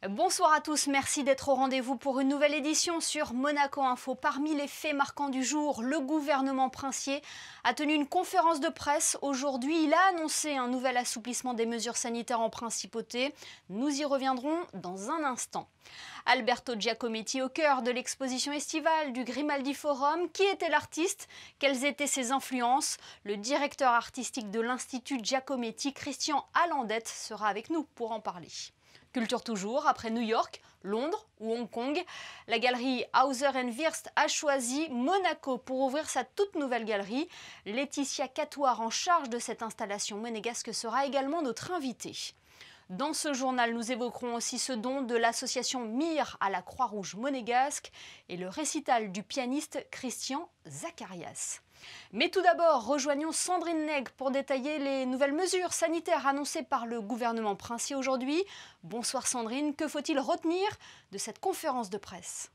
Bonsoir à tous, merci d'être au rendez-vous pour une nouvelle édition sur Monaco Info. Parmi les faits marquants du jour, le gouvernement princier a tenu une conférence de presse aujourd'hui. Il a annoncé un nouvel assouplissement des mesures sanitaires en principauté. Nous y reviendrons dans un instant. Alberto Giacometti au cœur de l'exposition estivale du Grimaldi Forum. Qui était l'artiste? Quelles étaient ses influences? Le directeur artistique de l'Institut Giacometti, Christian Allandette, sera avec nous pour en parler. Culture toujours, après New York, Londres ou Hong Kong, la galerie Hauser & Wirth a choisi Monaco pour ouvrir sa toute nouvelle galerie. Laetitia Catoire, en charge de cette installation monégasque, sera également notre invitée. Dans ce journal, nous évoquerons aussi ce don de l'association MIR à la Croix-Rouge monégasque et le récital du pianiste Christian Zacharias. Mais tout d'abord, rejoignons Sandrine Nègre pour détailler les nouvelles mesures sanitaires annoncées par le gouvernement princier aujourd'hui. Bonsoir Sandrine, que faut-il retenir de cette conférence de presse ?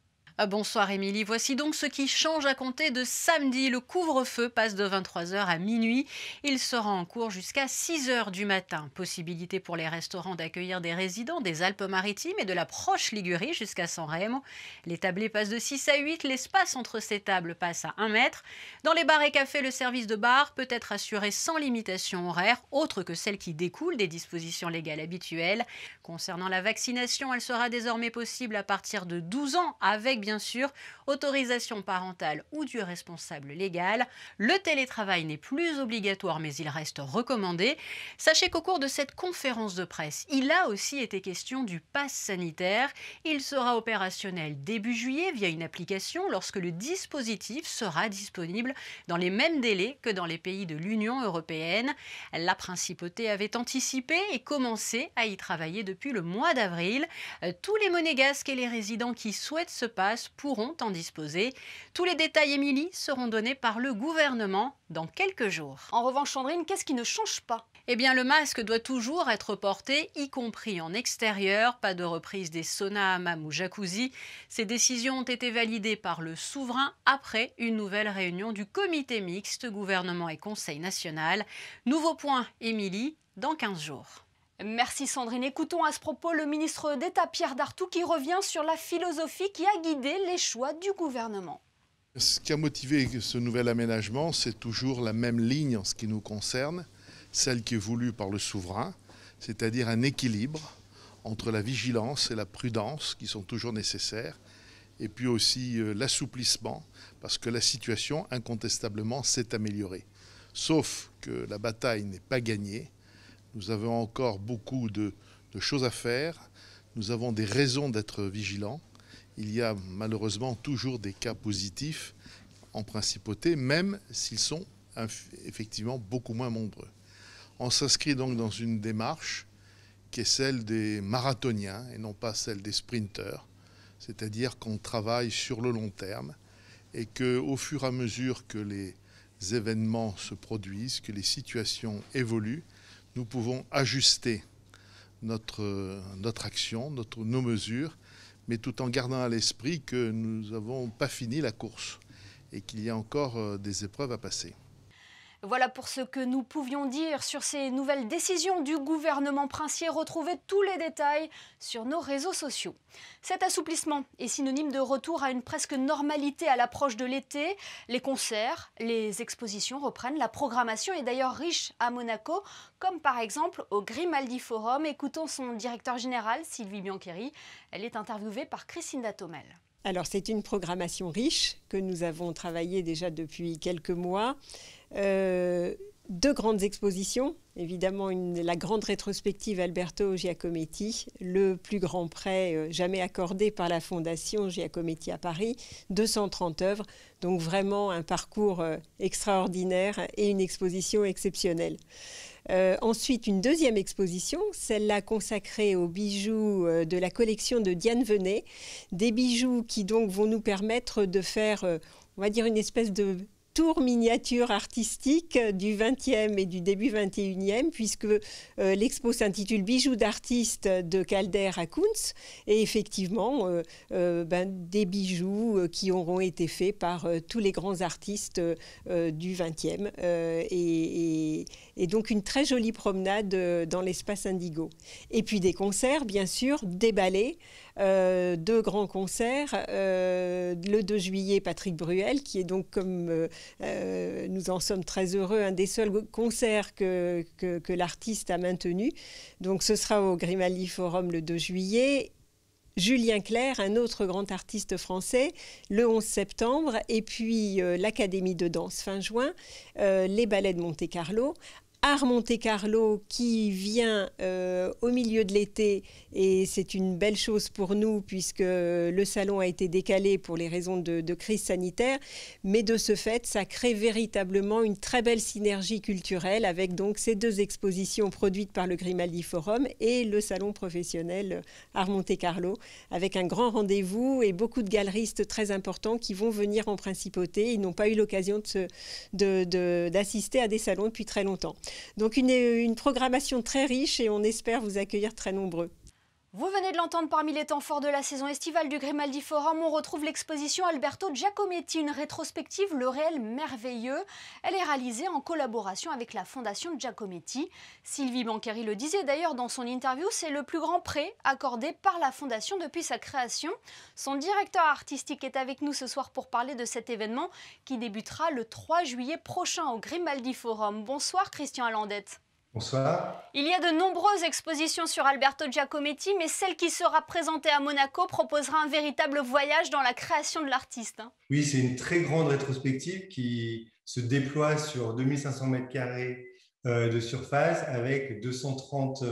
Bonsoir Émilie, voici donc ce qui change à compter de samedi. Le couvre-feu passe de 23h à minuit. Il sera en cours jusqu'à 6h du matin. Possibilité pour les restaurants d'accueillir des résidents des Alpes-Maritimes et de la proche Ligurie jusqu'à San Remo. Les tablés passent de 6 à 8, l'espace entre ces tables passe à 1 mètre. Dans les bars et cafés, le service de bar peut être assuré sans limitation horaire, autre que celle qui découle des dispositions légales habituelles. Concernant la vaccination, elle sera désormais possible à partir de 12 ans avec bien sûr autorisation parentale ou du responsable légal. Le télétravail n'est plus obligatoire mais il reste recommandé. Sachez qu'au cours de cette conférence de presse, il a aussi été question du pass sanitaire. Il sera opérationnel début juillet via une application lorsque le dispositif sera disponible dans les mêmes délais que dans les pays de l'Union européenne. La principauté avait anticipé et commencé à y travailler depuis le mois d'avril. Tous les monégasques et les résidents qui souhaitent ce pass pourront en disposer. Tous les détails, Émilie, seront donnés par le gouvernement dans quelques jours. En revanche, Sandrine, qu'est-ce qui ne change pas ? Eh bien, le masque doit toujours être porté, y compris en extérieur. Pas de reprise des saunas, hammams ou jacuzzi. Ces décisions ont été validées par le souverain après une nouvelle réunion du comité mixte gouvernement et conseil national. Nouveau point, Émilie, dans 15 jours. Merci Sandrine. Écoutons à ce propos le ministre d'État Pierre Dartout qui revient sur la philosophie qui a guidé les choix du gouvernement. Ce qui a motivé ce nouvel aménagement, c'est toujours la même ligne en ce qui nous concerne, celle qui est voulue par le souverain, c'est-à-dire un équilibre entre la vigilance et la prudence qui sont toujours nécessaires, et puis aussi l'assouplissement, parce que la situation incontestablement s'est améliorée. Sauf que la bataille n'est pas gagnée. Nous avons encore beaucoup de choses à faire. Nous avons des raisons d'être vigilants. Il y a malheureusement toujours des cas positifs en principauté, même s'ils sont effectivement beaucoup moins nombreux. On s'inscrit donc dans une démarche qui est celle des marathoniens et non pas celle des sprinteurs. C'est-à-dire qu'on travaille sur le long terme et qu'au fur et à mesure que les événements se produisent, que les situations évoluent, nous pouvons ajuster notre action, nos mesures, mais tout en gardant à l'esprit que nous n'avons pas fini la course et qu'il y a encore des épreuves à passer. Voilà pour ce que nous pouvions dire sur ces nouvelles décisions du gouvernement princier. Retrouvez tous les détails sur nos réseaux sociaux. Cet assouplissement est synonyme de retour à une presque normalité à l'approche de l'été. Les concerts, les expositions reprennent. La programmation est d'ailleurs riche à Monaco, comme par exemple au Grimaldi Forum. Écoutons son directeur général, Sylvie Biancheri. Elle est interviewée par Christine Datomel. Alors c'est une programmation riche que nous avons travaillée déjà depuis quelques mois. 2 grandes expositions, évidemment la grande rétrospective Alberto Giacometti, le plus grand prêt jamais accordé par la Fondation Giacometti à Paris, 230 œuvres, donc vraiment un parcours extraordinaire et une exposition exceptionnelle. Ensuite, une deuxième exposition, celle-là consacrée aux bijoux de la collection de Diane Venet, des bijoux qui donc vont nous permettre de faire, on va dire, une espèce de tour miniature artistique du 20e et du début 21e, puisque l'expo s'intitule Bijoux d'artistes de Calder à Kunz, et effectivement des bijoux qui auront été faits par tous les grands artistes du 20e, et donc une très jolie promenade dans l'espace Indigo. Et puis des concerts, bien sûr, des ballets, 2 grands concerts. Le 2 juillet, Patrick Bruel, qui est donc, comme nous en sommes très heureux, un des seuls concerts que l'artiste a maintenu. Donc ce sera au Grimaldi Forum le 2 juillet. Julien Clerc, un autre grand artiste français, le 11 septembre. Et puis l'Académie de danse fin juin, les ballets de Monte-Carlo. Art Monte-Carlo qui vient au milieu de l'été, et c'est une belle chose pour nous puisque le salon a été décalé pour les raisons de crise sanitaire, mais de ce fait ça crée véritablement une très belle synergie culturelle avec donc ces 2 expositions produites par le Grimaldi Forum et le salon professionnel Art Monte-Carlo, avec un grand rendez-vous et beaucoup de galeristes très importants qui vont venir en principauté. Ils n'ont pas eu l'occasion d'assister à des salons depuis très longtemps. Donc une programmation très riche, et on espère vous accueillir très nombreux. Vous venez de l'entendre, parmi les temps forts de la saison estivale du Grimaldi Forum, on retrouve l'exposition Alberto Giacometti, une rétrospective Le réel merveilleux. Elle est réalisée en collaboration avec la Fondation Giacometti. Sylvie Bancheri le disait d'ailleurs dans son interview, c'est le plus grand prêt accordé par la Fondation depuis sa création. Son directeur artistique est avec nous ce soir pour parler de cet événement qui débutera le 3 juillet prochain au Grimaldi Forum. Bonsoir Christian Allandette. Bonsoir. Il y a de nombreuses expositions sur Alberto Giacometti, mais celle qui sera présentée à Monaco proposera un véritable voyage dans la création de l'artiste. Oui, c'est une très grande rétrospective qui se déploie sur 2500 m² de surface avec 230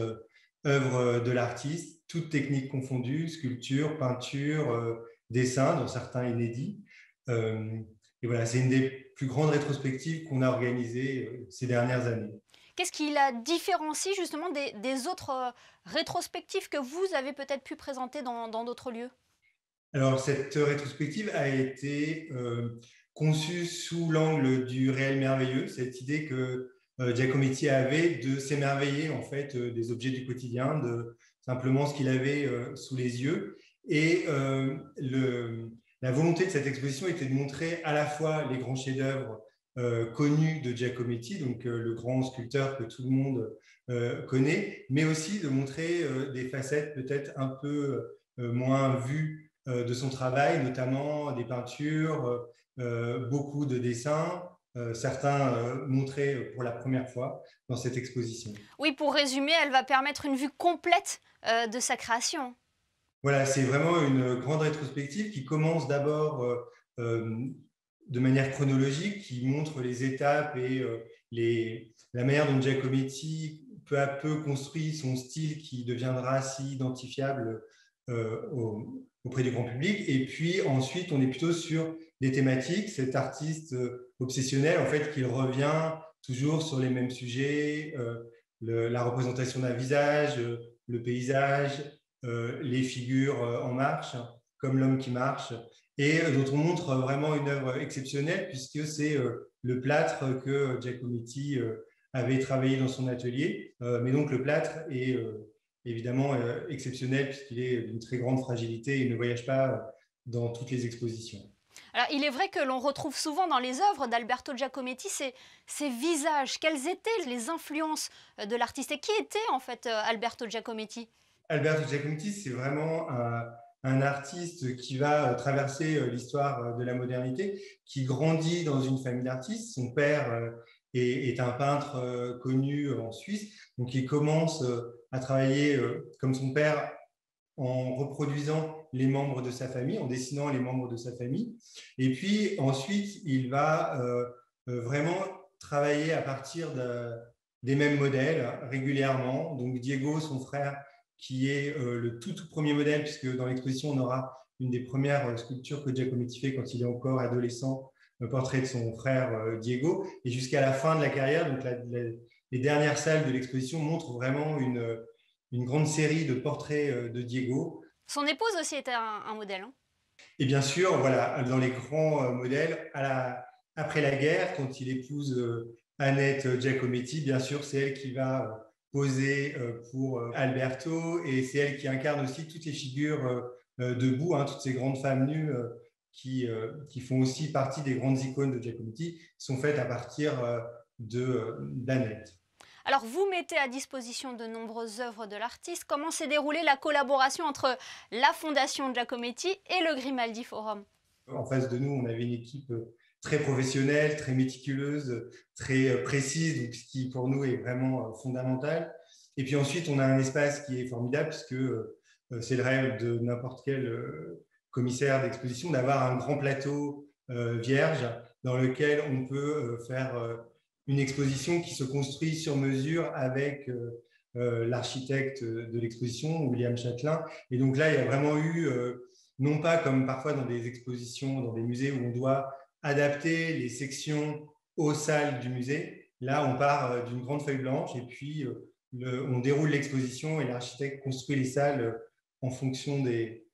œuvres de l'artiste, toutes techniques confondues, sculpture, peinture, dessin, dont certains inédits. Et voilà, c'est une des plus grandes rétrospectives qu'on a organisées ces dernières années. Qu'est-ce qui la différencie justement des autres rétrospectives que vous avez peut-être pu présenter dans d'autres lieux? Alors, cette rétrospective a été conçue sous l'angle du réel merveilleux, cette idée que Giacometti avait de s'émerveiller en fait des objets du quotidien, de simplement ce qu'il avait sous les yeux. Et la volonté de cette exposition était de montrer à la fois les grands chefs-d'œuvre connu de Giacometti, donc le grand sculpteur que tout le monde connaît, mais aussi de montrer des facettes peut-être un peu moins vues de son travail, notamment des peintures, beaucoup de dessins, certains montrés pour la première fois dans cette exposition. Oui, pour résumer, elle va permettre une vue complète de sa création. Voilà, c'est vraiment une grande rétrospective qui commence d'abord de manière chronologique, qui montre les étapes et la manière dont Giacometti peu à peu construit son style qui deviendra si identifiable auprès du grand public. Et puis ensuite, on est plutôt sur des thématiques. Cet artiste obsessionnel, en fait, qu'il revient toujours sur les mêmes sujets, la représentation d'un visage, le paysage, les figures en marche, comme l'homme qui marche, et dont on montre vraiment une œuvre exceptionnelle puisque c'est le plâtre que Giacometti avait travaillé dans son atelier. Mais donc le plâtre est évidemment exceptionnel puisqu'il est d'une très grande fragilité et ne voyage pas dans toutes les expositions. Alors, il est vrai que l'on retrouve souvent dans les œuvres d'Alberto Giacometti ces visages. Quelles étaient les influences de l'artiste et qui était en fait Alberto Giacometti? Alberto Giacometti, c'est vraiment un artiste qui va traverser l'histoire de la modernité, qui grandit dans une famille d'artistes. Son père est un peintre connu en Suisse, donc il commence à travailler comme son père en reproduisant les membres de sa famille, en dessinant les membres de sa famille. Et puis ensuite, il va vraiment travailler à partir des mêmes modèles régulièrement. Donc Diego, son frère, qui est le tout premier modèle, puisque dans l'exposition, on aura une des premières sculptures que Giacometti fait quand il est encore adolescent, le portrait de son frère Diego. Et jusqu'à la fin de la carrière, donc les dernières salles de l'exposition montrent vraiment une grande série de portraits de Diego. Son épouse aussi était un modèle. Hein. Et bien sûr, voilà, dans les grands modèles, à après la guerre, quand il épouse Annette Giacometti, bien sûr, c'est elle qui va poser pour Alberto, et c'est elle qui incarne aussi toutes les figures debout, hein, toutes ces grandes femmes nues qui font aussi partie des grandes icônes de Giacometti, sont faites à partir d'Annette. Alors, vous mettez à disposition de nombreuses œuvres de l'artiste. Comment s'est déroulée la collaboration entre la Fondation Giacometti et le Grimaldi Forum? En face de nous, on avait une équipe très professionnelle, très méticuleuse, très précise, donc ce qui pour nous est vraiment fondamental. Et puis ensuite, on a un espace qui est formidable, puisque c'est le rêve de n'importe quel commissaire d'exposition d'avoir un grand plateau vierge dans lequel on peut faire une exposition qui se construit sur mesure avec l'architecte de l'exposition, William Châtelain. Et donc là, il y a vraiment eu, non pas comme parfois dans des expositions, dans des musées où on doit adapter les sections aux salles du musée. Là, on part d'une grande feuille blanche et puis on déroule l'exposition et l'architecte construit les salles en fonction des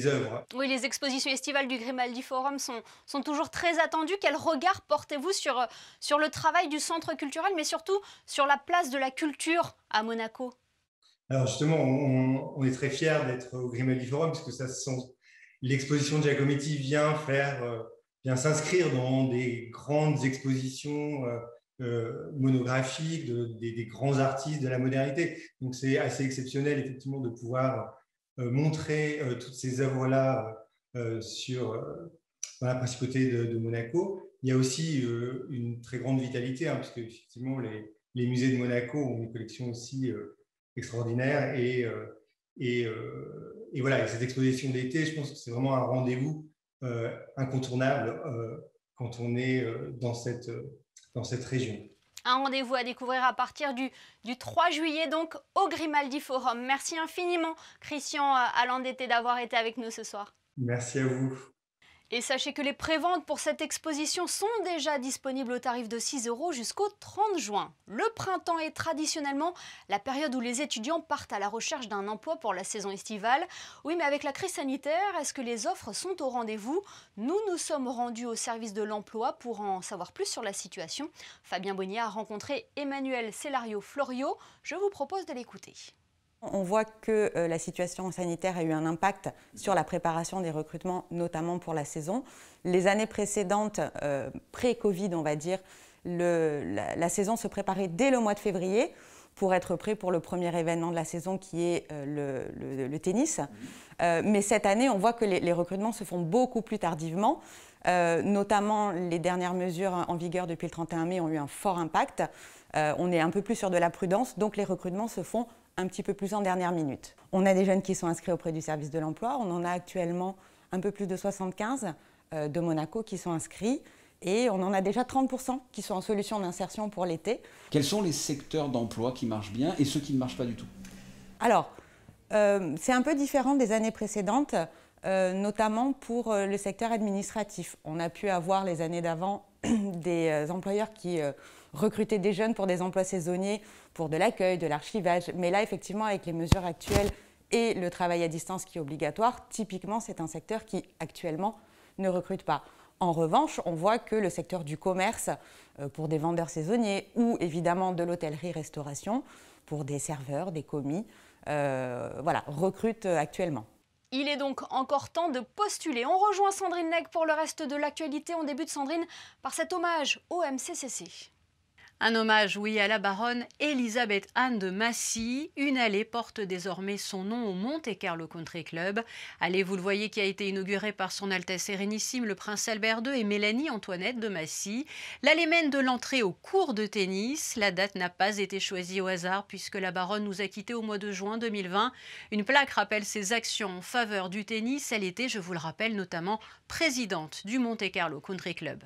œuvres. Oui, les expositions estivales du Grimaldi Forum sont toujours très attendues. Quel regard portez-vous sur le travail du centre culturel, mais surtout sur la place de la culture à Monaco? Alors justement, on est très fiers d'être au Grimaldi Forum, parce que l'exposition de Giacometti vient s'inscrire dans des grandes expositions monographiques des grands artistes de la modernité. Donc c'est assez exceptionnel effectivement de pouvoir montrer toutes ces œuvres-là dans la principauté de Monaco. Il y a aussi une très grande vitalité, hein, puisque effectivement les musées de Monaco ont une collection aussi extraordinaire. Et voilà, et cette exposition d'été, je pense que c'est vraiment un rendez-vous incontournable quand on est dans cette région. Un rendez-vous à découvrir à partir du 3 juillet, donc au Grimaldi Forum. Merci infiniment, Christian Alandete, d'avoir été avec nous ce soir. Merci à vous. Et sachez que les préventes pour cette exposition sont déjà disponibles au tarif de 6 € jusqu'au 30 juin. Le printemps est traditionnellement la période où les étudiants partent à la recherche d'un emploi pour la saison estivale. Oui, mais avec la crise sanitaire, est-ce que les offres sont au rendez-vous? Nous nous sommes rendus au service de l'emploi pour en savoir plus sur la situation. Fabien Bonnier a rencontré Emmanuel Cellario-Florio. Je vous propose de l'écouter. On voit que la situation sanitaire a eu un impact sur la préparation des recrutements, notamment pour la saison. Les années précédentes, pré-Covid, on va dire, la saison se préparait dès le mois de février pour être prêt pour le premier événement de la saison qui est le tennis. Mais cette année, on voit que les recrutements se font beaucoup plus tardivement. Notamment, les dernières mesures en vigueur depuis le 31 mai ont eu un fort impact. On est un peu plus sur de la prudence, donc les recrutements se font un petit peu plus en dernière minute. On a des jeunes qui sont inscrits auprès du service de l'emploi. On en a actuellement un peu plus de 75 de Monaco qui sont inscrits. Et on en a déjà 30% qui sont en solution d'insertion pour l'été. Quels sont les secteurs d'emploi qui marchent bien et ceux qui ne marchent pas du tout? Alors, c'est un peu différent des années précédentes, notamment pour le secteur administratif. On a pu avoir les années d'avant des employeurs qui recrutaient des jeunes pour des emplois saisonniers, pour de l'accueil, de l'archivage. Mais là, effectivement, avec les mesures actuelles et le travail à distance qui est obligatoire, typiquement, c'est un secteur qui, actuellement, ne recrute pas. En revanche, on voit que le secteur du commerce, pour des vendeurs saisonniers ou évidemment de l'hôtellerie-restauration, pour des serveurs, des commis, recrute actuellement. Il est donc encore temps de postuler. On rejoint Sandrine Neg pour le reste de l'actualité. On débute, Sandrine, par cet hommage au MCCC. Un hommage, oui, à la baronne Elisabeth Anne de Massy. Une allée porte désormais son nom au Monte-Carlo Country Club. Allée, vous le voyez, qui a été inaugurée par son Altesse Sérénissime, le prince Albert II et Mélanie Antoinette de Massy. L'allée mène de l'entrée au cours de tennis. La date n'a pas été choisie au hasard puisque la baronne nous a quittés au mois de juin 2020. Une plaque rappelle ses actions en faveur du tennis. Elle était, je vous le rappelle, notamment présidente du Monte-Carlo Country Club.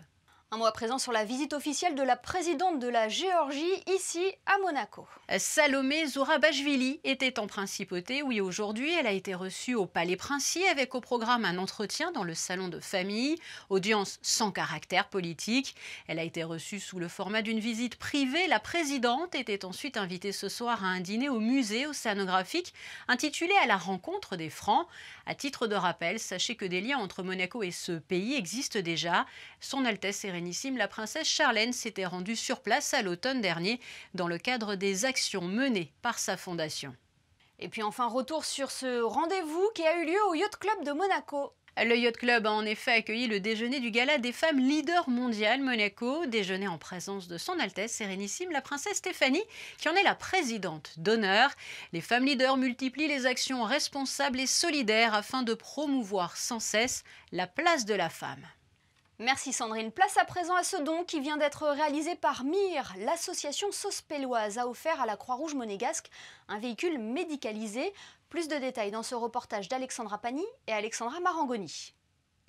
Un mot à présent sur la visite officielle de la présidente de la Géorgie, ici à Monaco. Salomé Zourabashvili était en principauté. Oui, aujourd'hui, elle a été reçue au Palais Princier avec au programme un entretien dans le salon de famille. Audience sans caractère politique. Elle a été reçue sous le format d'une visite privée. La présidente était ensuite invitée ce soir à un dîner au musée océanographique intitulé « À la rencontre des Francs ». À titre de rappel, sachez que des liens entre Monaco et ce pays existent déjà. Son Altesse Sérénissime Sérénissime, la princesse Charlène s'était rendue sur place à l'automne dernier dans le cadre des actions menées par sa fondation. Et puis enfin, retour sur ce rendez-vous qui a eu lieu au Yacht Club de Monaco. Le Yacht Club a en effet accueilli le déjeuner du gala des femmes leaders mondiales Monaco, déjeuner en présence de son Altesse Sérénissime, la princesse Stéphanie, qui en est la présidente d'honneur. Les femmes leaders multiplient les actions responsables et solidaires afin de promouvoir sans cesse la place de la femme. Merci Sandrine. Place à présent à ce don qui vient d'être réalisé par MIR. L'association Sospelloise a offert à la Croix-Rouge monégasque un véhicule médicalisé. Plus de détails dans ce reportage d'Alexandra Pani et Alexandra Marangoni.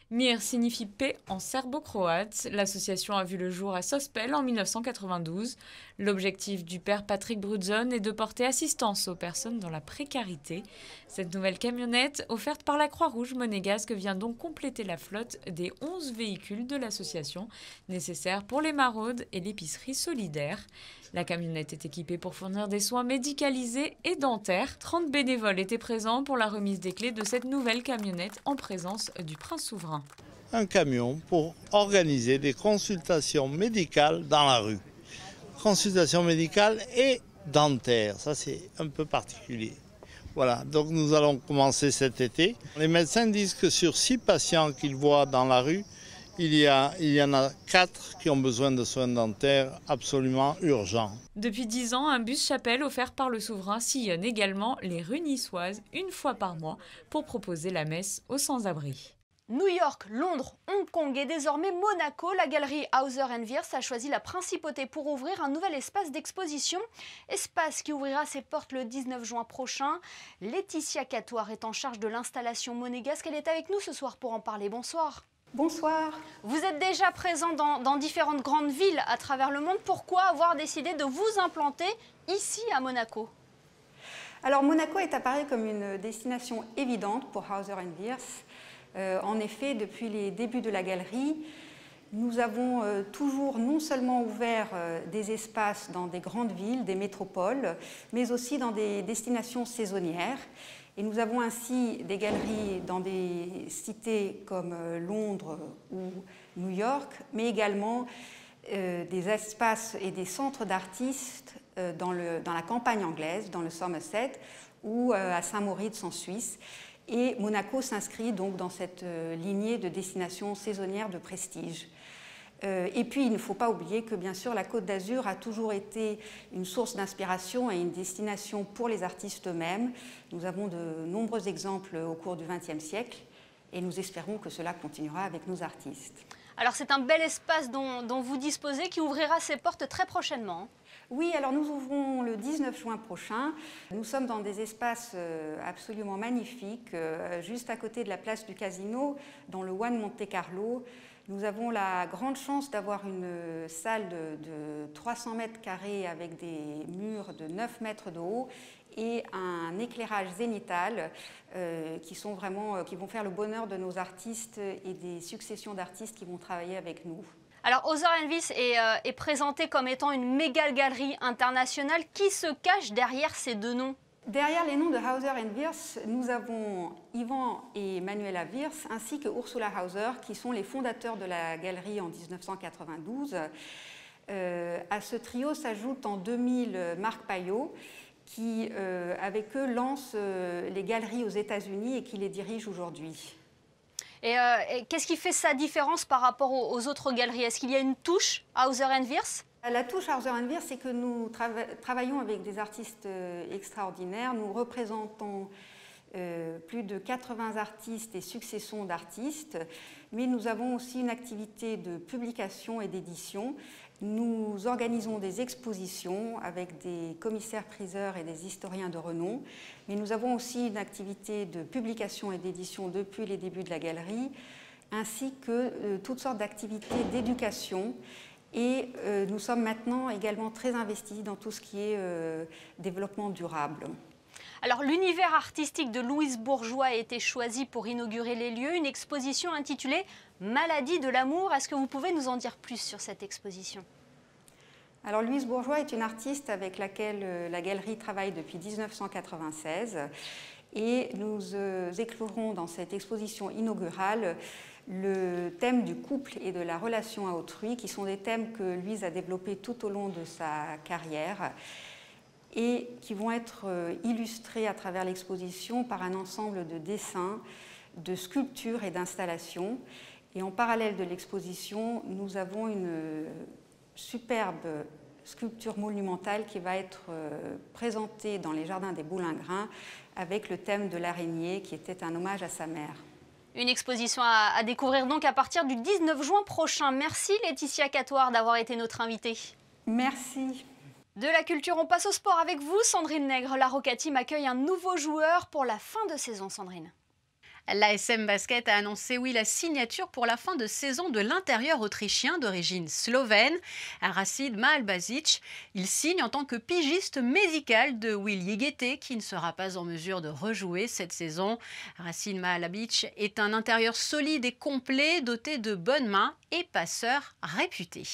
Mir signifie paix en serbo-croate. L'association a vu le jour à Sospel en 1992. L'objectif du père Patrick Brudzon est de porter assistance aux personnes dans la précarité. Cette nouvelle camionnette, offerte par la Croix-Rouge monégasque, vient donc compléter la flotte des 11 véhicules de l'association, nécessaires pour les maraudes et l'épicerie solidaire. La camionnette est équipée pour fournir des soins médicalisés et dentaires. 30 bénévoles étaient présents pour la remise des clés de cette nouvelle camionnette en présence du prince souverain. Un camion pour organiser des consultations médicales dans la rue. Consultations médicales et dentaires, ça c'est un peu particulier. Voilà, donc nous allons commencer cet été. Les médecins disent que sur 6 patients qu'ils voient dans la rue, il y en a 4 qui ont besoin de soins dentaires absolument urgents. Depuis 10 ans, un bus chapelle offert par le souverain sillonne également les rues niçoises une fois par mois pour proposer la messe aux sans-abri. New York, Londres, Hong Kong et désormais Monaco, la galerie Hauser & Wirth a choisi la principauté pour ouvrir un nouvel espace d'exposition. Espace qui ouvrira ses portes le 19 juin prochain. Laetitia Catoire est en charge de l'installation monégasque. Elle est avec nous ce soir pour en parler. Bonsoir. Bonsoir. Vous êtes déjà présent dans différentes grandes villes à travers le monde. Pourquoi avoir décidé de vous implanter ici à Monaco ? Alors Monaco est apparu comme une destination évidente pour Hauser & Wirth. En effet, depuis les débuts de la galerie, nous avons toujours non seulement ouvert des espaces dans des grandes villes, des métropoles, mais aussi dans des destinations saisonnières. Et nous avons ainsi des galeries dans des cités comme Londres ou New York, mais également des espaces et des centres d'artistes dans la campagne anglaise, dans le Somerset, ou à Saint-Moritz en Suisse. Et Monaco s'inscrit donc dans cette lignée de destinations saisonnières de prestige. Et puis, il ne faut pas oublier que, bien sûr, la Côte d'Azur a toujours été une source d'inspiration et une destination pour les artistes eux-mêmes. Nous avons de nombreux exemples au cours du XXe siècle et nous espérons que cela continuera avec nos artistes. Alors, c'est un bel espace dont vous disposez qui ouvrira ses portes très prochainement. Oui, alors nous ouvrons le 19 juin prochain. Nous sommes dans des espaces absolument magnifiques, juste à côté de la place du Casino, dans le One Monte Carlo. Nous avons la grande chance d'avoir une salle de 300 mètres carrés avec des murs de 9 mètres de haut et un éclairage zénithal qui vont faire le bonheur de nos artistes et des successions d'artistes qui vont travailler avec nous. Alors, Hauser & Wirth est présenté comme étant une méga galerie internationale. Qui se cache derrière ces deux noms ? Derrière les noms de Hauser & Wirth, nous avons Ivan et Manuela Wirth ainsi que Ursula Hauser, qui sont les fondateurs de la galerie en 1992. À ce trio s'ajoute en 2000 Marc Payot, qui, avec eux, lance les galeries aux États-Unis et qui les dirige aujourd'hui. Et qu'est-ce qui fait sa différence par rapport aux autres galeries ? Est-ce qu'il y a une touche Hauser & Wirth ? La touche Hauser & Wirth, c'est que nous travaillons avec des artistes extraordinaires. Nous représentons plus de 80 artistes et successions d'artistes, mais nous avons aussi une activité de publication et d'édition. Nous organisons des expositions avec des commissaires-priseurs et des historiens de renom, mais nous avons aussi une activité de publication et d'édition depuis les débuts de la galerie, ainsi que toutes sortes d'activités d'éducation. Et nous sommes maintenant également très investis dans tout ce qui est développement durable. Alors, l'univers artistique de Louise Bourgeois a été choisi pour inaugurer les lieux, une exposition intitulée « Maladie de l'amour ». Est-ce que vous pouvez nous en dire plus sur cette exposition ? Alors, Louise Bourgeois est une artiste avec laquelle la galerie travaille depuis 1996. Et nous éclorons dans cette exposition inaugurale le thème du couple et de la relation à autrui, qui sont des thèmes que Louise a développés tout au long de sa carrière et qui vont être illustrés à travers l'exposition par un ensemble de dessins, de sculptures et d'installations. Et en parallèle de l'exposition, nous avons une superbe sculpture monumentale qui va être présentée dans les jardins des Boulingrins avec le thème de l'araignée qui était un hommage à sa mère. Une exposition à découvrir donc à partir du 19 juin prochain. Merci Laetitia Catoire d'avoir été notre invitée. Merci. De la culture, on passe au sport avec vous, Sandrine Nègre. La Roca Team accueille un nouveau joueur pour la fin de saison, Sandrine. L'ASM Basket a annoncé, la signature pour la fin de saison de l'intérieur autrichien d'origine slovène, Racid Mahalbazic. Il signe en tant que pigiste médical de Will Yegete, qui ne sera pas en mesure de rejouer cette saison. Racid Mahalbazic est un intérieur solide et complet, doté de bonnes mains et passeur réputé.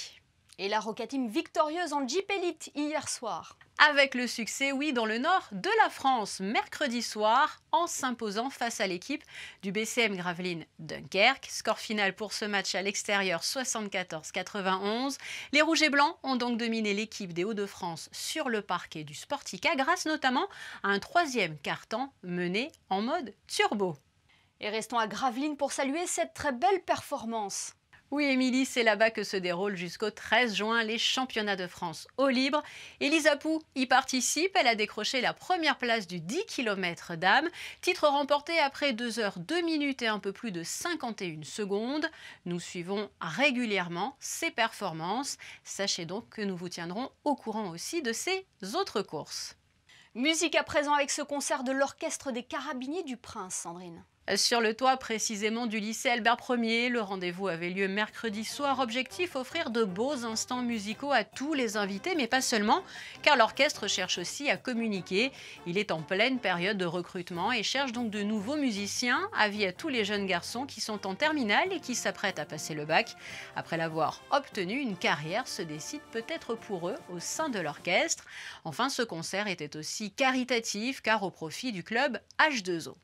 Et la Roca Team victorieuse en Jeep Elite hier soir. Avec le succès, dans le nord de la France, mercredi soir, en s'imposant face à l'équipe du BCM Gravelines Dunkerque. Score final pour ce match à l'extérieur 74-91. Les Rouges et Blancs ont donc dominé l'équipe des Hauts-de-France sur le parquet du Sportica, grâce notamment à un troisième quart-temps mené en mode turbo. Et restons à Gravelines pour saluer cette très belle performance. Oui, Émilie, c'est là-bas que se déroulent jusqu'au 13 juin les championnats de France au libre. Elisa Pou y participe. Elle a décroché la première place du 10 km dames. Titre remporté après 2 heures 2 minutes et un peu plus de 51 secondes. Nous suivons régulièrement ses performances. Sachez donc que nous vous tiendrons au courant aussi de ses autres courses. Musique à présent avec ce concert de l'Orchestre des Carabiniers du Prince, Sandrine. Sur le toit précisément du lycée Albert Ier, le rendez-vous avait lieu mercredi soir. Objectif, offrir de beaux instants musicaux à tous les invités, mais pas seulement, car l'orchestre cherche aussi à communiquer. Il est en pleine période de recrutement et cherche donc de nouveaux musiciens. Avis à tous les jeunes garçons qui sont en terminale et qui s'apprêtent à passer le bac. Après l'avoir obtenu, une carrière se décide peut-être pour eux au sein de l'orchestre. Enfin, ce concert était aussi caritatif, car au profit du club H2O.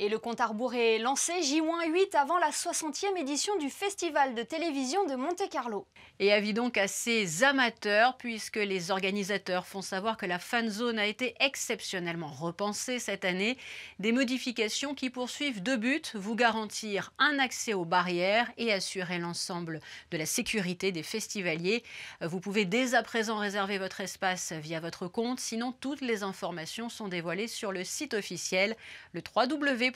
Et le compte à rebours est lancé J-8 avant la 60e édition du Festival de télévision de Monte-Carlo. Et avis donc à ces amateurs, puisque les organisateurs font savoir que la fan zone a été exceptionnellement repensée cette année. Des modifications qui poursuivent 2 buts, vous garantir un accès aux barrières et assurer l'ensemble de la sécurité des festivaliers. Vous pouvez dès à présent réserver votre espace via votre compte, sinon toutes les informations sont dévoilées sur le site officiel, le www.tvfestival.com.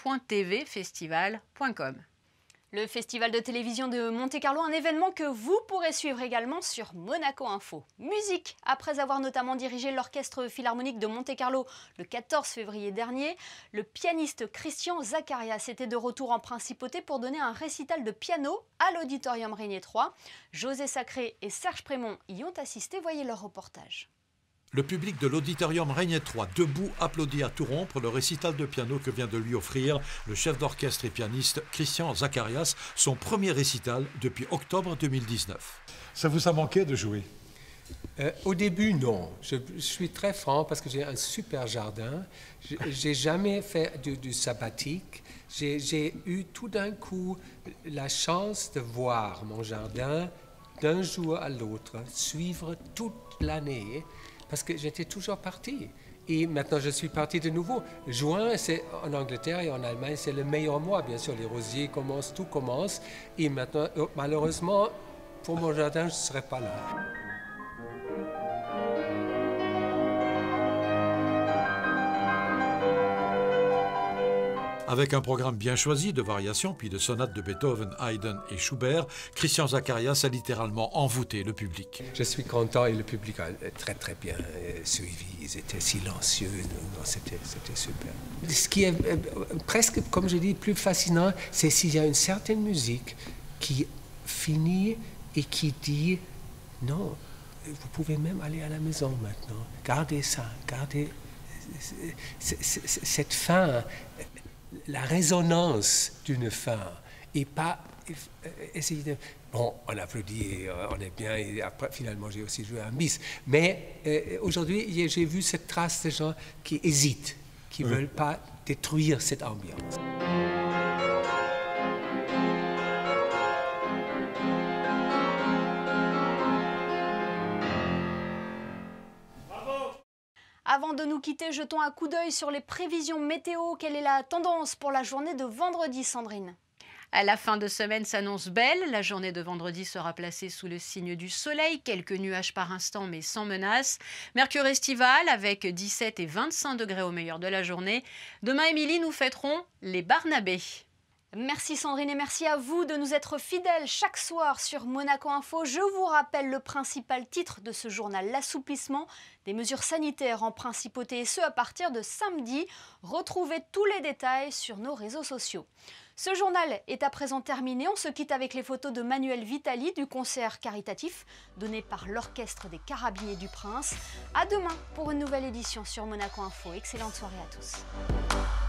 Le Festival de télévision de Monte-Carlo, un événement que vous pourrez suivre également sur Monaco Info. Musique, après avoir notamment dirigé l'Orchestre Philharmonique de Monte-Carlo le 14 février dernier, le pianiste Christian Zacharias était de retour en principauté pour donner un récital de piano à l'Auditorium Régnier 3. José Sacré et Serge Prémont y ont assisté, voyez leur reportage. Le public de l'Auditorium Régnier 3, debout, applaudit à tout rompre le récital de piano que vient de lui offrir le chef d'orchestre et pianiste Christian Zacharias, son premier récital depuis octobre 2019. Ça vous a manqué de jouer? Au début, non. Je suis très franc parce que j'ai un super jardin. J'ai jamais fait du sabbatique. J'ai eu tout d'un coup la chance de voir mon jardin d'un jour à l'autre, suivre toute l'année. Parce que j'étais toujours parti. Et maintenant, je suis parti de nouveau. Juin, c'est en Angleterre et en Allemagne, c'est le meilleur mois. Bien sûr, les rosiers commencent, tout commence. Et maintenant, malheureusement, pour mon jardin, je ne serai pas là. Avec un programme bien choisi de variations, puis de sonates de Beethoven, Haydn et Schubert, Christian Zacharias a littéralement envoûté le public. Je suis content et le public a très très bien suivi. Ils étaient silencieux, c'était super. Ce qui est presque, comme je dis, plus fascinant, c'est s'il y a une certaine musique qui finit et qui dit « Non, vous pouvez même aller à la maison maintenant. Gardez ça, gardez cette fin. » La résonance d'une fin et pas essayer de... Bon, on applaudit et on est bien et après, finalement, j'ai aussi joué un bis. Mais aujourd'hui, j'ai vu cette trace de gens qui hésitent, qui ne veulent pas détruire cette ambiance. Avant de nous quitter, jetons un coup d'œil sur les prévisions météo. Quelle est la tendance pour la journée de vendredi, Sandrine ? À la fin de semaine s'annonce belle. La journée de vendredi sera placée sous le signe du soleil. Quelques nuages par instant, mais sans menace. Mercure estival avec 17 et 25 degrés au meilleur de la journée. Demain, Émilie, nous fêterons les Barnabés. Merci Sandrine et merci à vous de nous être fidèles chaque soir sur Monaco Info. Je vous rappelle le principal titre de ce journal, l'assouplissement des mesures sanitaires en principauté, et ce à partir de samedi. Retrouvez tous les détails sur nos réseaux sociaux. Ce journal est à présent terminé. On se quitte avec les photos de Manuel Vitali du concert caritatif donné par l'Orchestre des Carabiniers du Prince. À demain pour une nouvelle édition sur Monaco Info. Excellente soirée à tous.